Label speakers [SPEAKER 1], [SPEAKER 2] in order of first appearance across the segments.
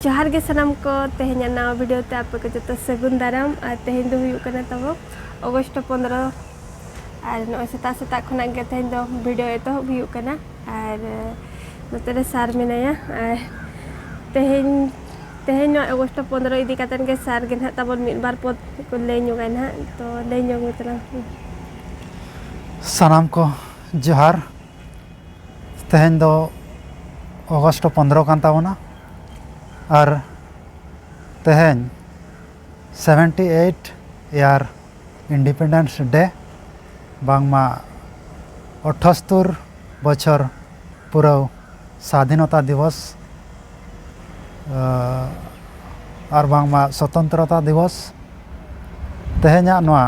[SPEAKER 1] जोहार गे सनाम को तेहें नवा वीडियो ते आप को जो सगुन दाराम और तेहें दो हुई करना तब अगस्त 15 और नौ सेता सेता खुना गे तेहें दो वीडियो तो हुई करना और नतरे सार मिनाया और तेहें नौ अगस्त 15 इदी कातन के सार गे ना तब मिड बार पद को ले न्यू गना तो ले न्यू मितना
[SPEAKER 2] सनाम को जोहार तेहें दो अगस्त 15 कान ताबोना और तेहें 78 यार इंडिपेंडेंस डे बांगमा 78 बछर पूरा स्वाधीनता दिवस और बांगमा स्वतंत्रता दिवस तेहें नवा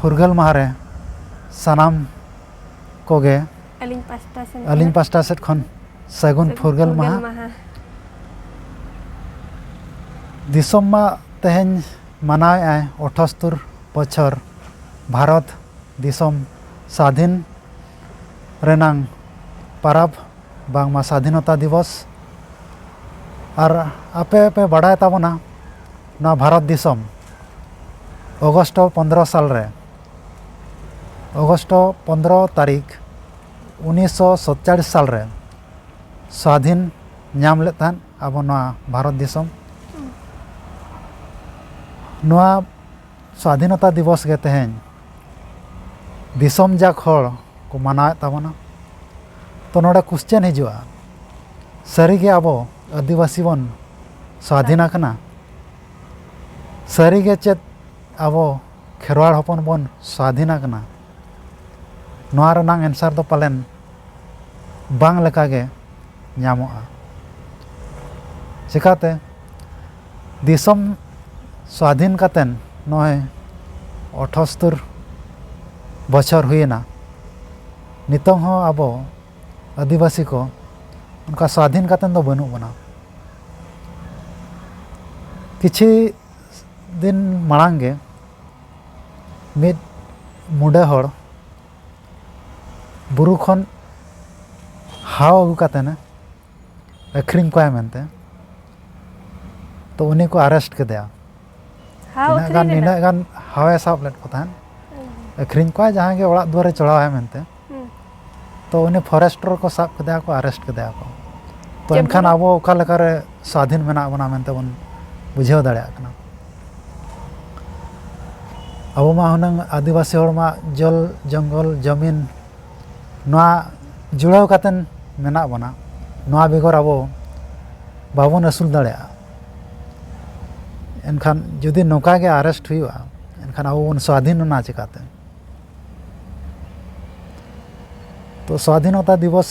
[SPEAKER 2] फुरगल माहरे सनाम कोगे अलिंग पास्टा सेट खन सगुन फुरगल माहा दिसोम मा तेहें मनाए 78 बछर भारत दिसोम स्वाधीन रेनांग परब बांगमा स्वाधीनता दिवस और आपे पे बड़ाय ताबोना ना भारत दिसोम अगस्त 15 साल रे अगस्त 15 तारीख 1947 साल रे स्वाधीन नाम लेतान अब भारत दिसोम नवा स्वाधीनता दिवस के तेहें दिसोम जाक हर को मनाए ताबोना तो नोडे क्वेश्चन हिजुआ सारी गे अब आदिवासी बन स्वाधीन कना सारी गे चेत अब खेरवाड़ हपन बन स्वाधीन कना नोआ रनांग एंसर दो पालेन बांग लेका गे न्यामोआ चिकाते दिसोम स्वाधीन कातेन नय 78 बछर हुईना नितों हो अब आदिवासी को उनका स्वाधीन कातेन दो बनू बना किछि दिन मांगे मिद मुडे हड़ बुरु खन हाव अगु कातेन अखरिंग को मेनते तो उन्हीं को अरेस्ट कर दिया गान हावे साब लेट को थान अखरिंग को जहाँ के ओड़ा दुआरे चढ़ावा मेनते तो उन्हें फॉरेस्टर को साब कर दिया को अरेस्ट कर दिया को तो इनखान अब ओका लेकारे स्वाधीन मेना बना मेनते बन बुझेव दाड़े कना अब मा हुनंग आदिवासी हड़ मा जल जंगल जमीन नोआ जुड़ाव कातेन मेना बना नोआ बेगर अब बाबन असूल दाड़े एनखान जुदी नौका के अरेस्ट हुआ एनखान अब बन स्वाधीन ना चिकाते तो स्वाधीनता दिवस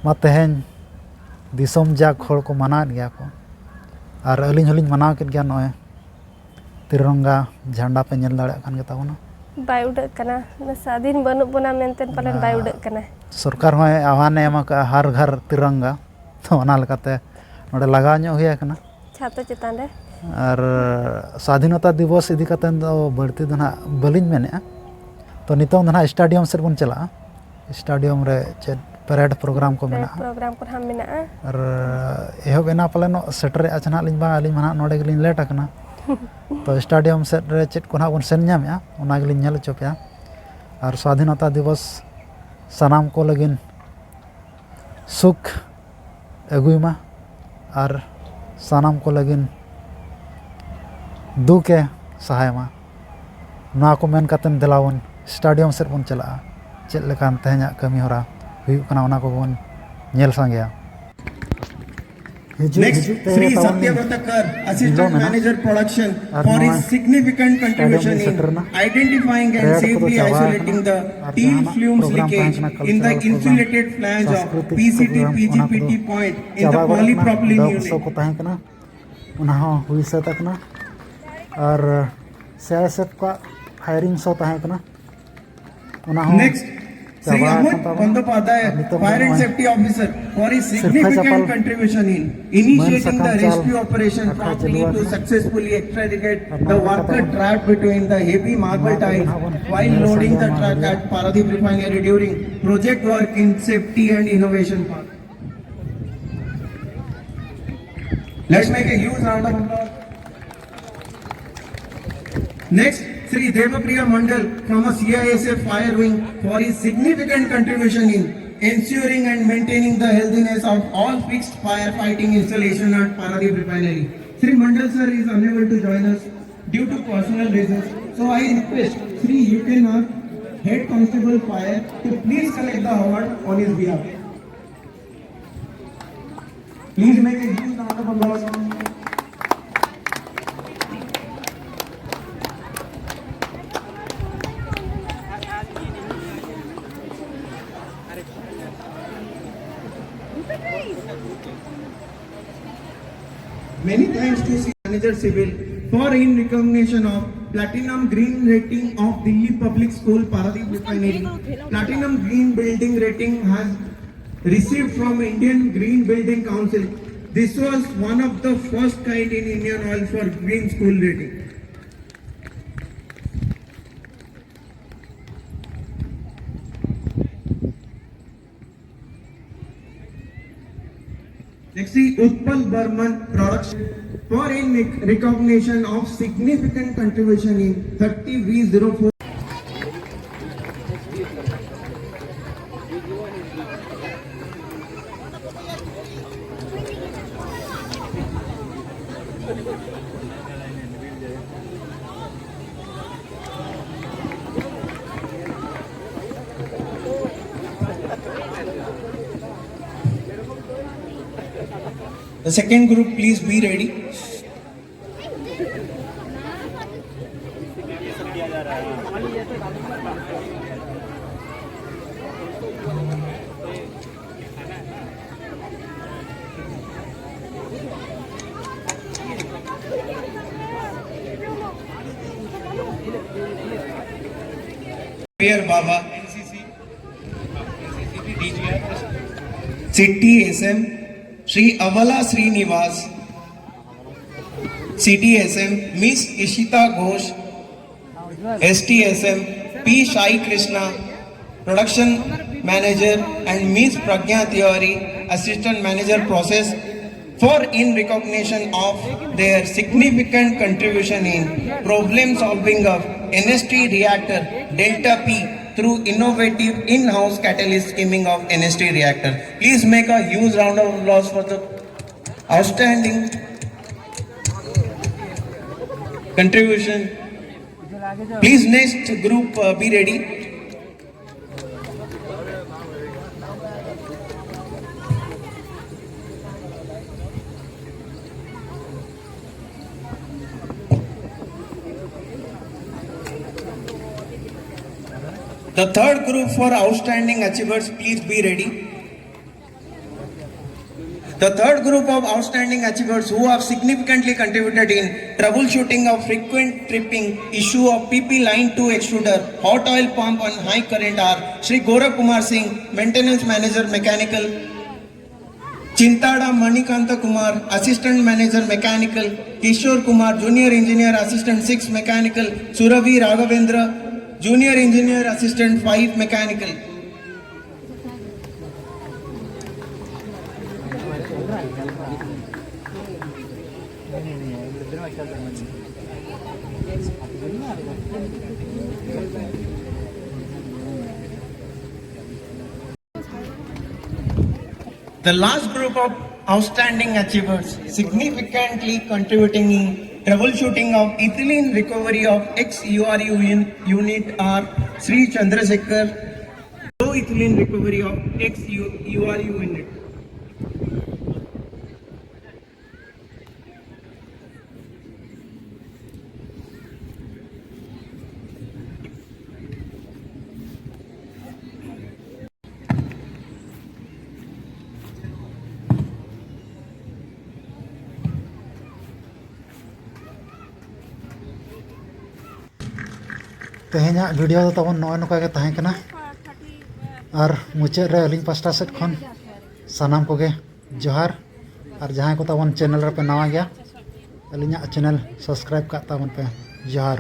[SPEAKER 2] मा तेहें दिसोम जाक हड़ को मनाएद गया को और अलिंग हलिंग मनाव केद गया नय तिरंगा झंडा पे नेल दाड़े कान गेता बना
[SPEAKER 1] बाय उडक कना स्वाधीन बनु बना मेनते पालन बाय उडक कना सरकार
[SPEAKER 2] होय आह्वान एम का हर घर तिरंगा तो ओना लेकाते नोडे लगाव ᱧᱚᱜ हुई कना
[SPEAKER 1] छातो चितान रे
[SPEAKER 2] और स्वाधीनता दिवस इदी कातेन दो बढ़ती दो ना बलिन मेनेआ तो नितों दो ना स्टेडियम सेट बन चला स्टेडियम रे चेत परेड प्रोग्राम को मेना
[SPEAKER 1] प्रोग्राम को हम मेना
[SPEAKER 2] और एहो बेना पालन सेटर अचना लिन बा अलिन मना नोडे गलिन लेट अकना तो स्टेडियम सेट रे चेत को ना बन सेन ᱧᱟᱢᱮᱟ ओना गलिन नेल चोपया और स्वाधीनता दिवस सनाम को लगिन सुख अगुइमा और सनाम को लगिन दुके सहायमा नोआ को मेन कातेन देलावन स्टेडियम सेट बन चला चेत लेकान तेहें कमी होरा हुयुग कना ओना को बन nail सांगेया
[SPEAKER 3] Next, Sri Satyavrata Kar, Assistant Manager Production, for his significant contribution in identifying and safely isolating the teal fumes leakage in the insulated flange of PCT PGPT point in the polypropylene unit.
[SPEAKER 2] उन्हां हुई से तकना और CISF का firing सो तहकना उन्हां
[SPEAKER 3] Next, Sri Amut Bandyopadhyay, Fire and Safety Officer, for his significant contribution in initiating the rescue operation promptly to successfully extricate the worker trapped between the heavy marble tiles while loading the truck at Paradeep Refinery during project work in Safety and Innovation Park. Let's make a huge round of applause. Next, Sri Devapriya Mandal from a CISF Fire Wing for his significant contribution in ensuring and maintaining the healthiness of all fixed firefighting installation at Paradip Refinery. Sri Mandal sir is unable to join us due to personal reasons. So I request Sri UK Head Constable Fire to please collect the award on his behalf. Please make a huge round of applause. Many thanks to Sri Manager Civil for in recognition of Platinum Green Rating of Delhi Public School Paradip Refinery. Platinum Green Building Rating has received from Indian Green Building Council. This was one of the first kind in Indian Oil for Green School rating. Next is Utpal Burman Production for in recognition of significant contribution in 30V04. The second group, please be ready. Pierre Baba, NCC, DGR, City SM, Sri Avala Srinivas, CTSM, Miss Ishita Ghosh, STSM, P. Shai Krishna, Production Manager, and Miss Pragya Tiwari, Assistant Manager Process, for in recognition of their significant contribution in problem solving of NST reactor Delta P through innovative in-house catalyst skimming of NST reactor. Please make a huge round of applause for the outstanding contribution. Please next group be ready. The third group for outstanding achievers, please be ready. The third group of outstanding achievers who have significantly contributed in troubleshooting of frequent tripping issue of PP line 2 extruder, hot oil pump on high current are Sri Gorak Kumar Singh, Maintenance Manager Mechanical, Chintada Manikanta Kumar, Assistant Manager Mechanical, Kishore Kumar, Junior Engineer Assistant 6 Mechanical, Surabhi Raghavendra, Junior Engineer Assistant 5 Mechanical. The last group of outstanding achievers significantly contributing in troubleshooting of ethylene recovery of ex-URU unit are Sri Chandrasekhar, low ethylene recovery of ex-URU unit.
[SPEAKER 2] तेहेना video तो तब नॉय नौका के तहें कना और मुचाद रे अलिंग pasta set खन सानाम को जोहार और जहाँ को तब चैनल रे पे नवा गया अलिंग चैनल सब्सक्राइब का तब पे जोहार।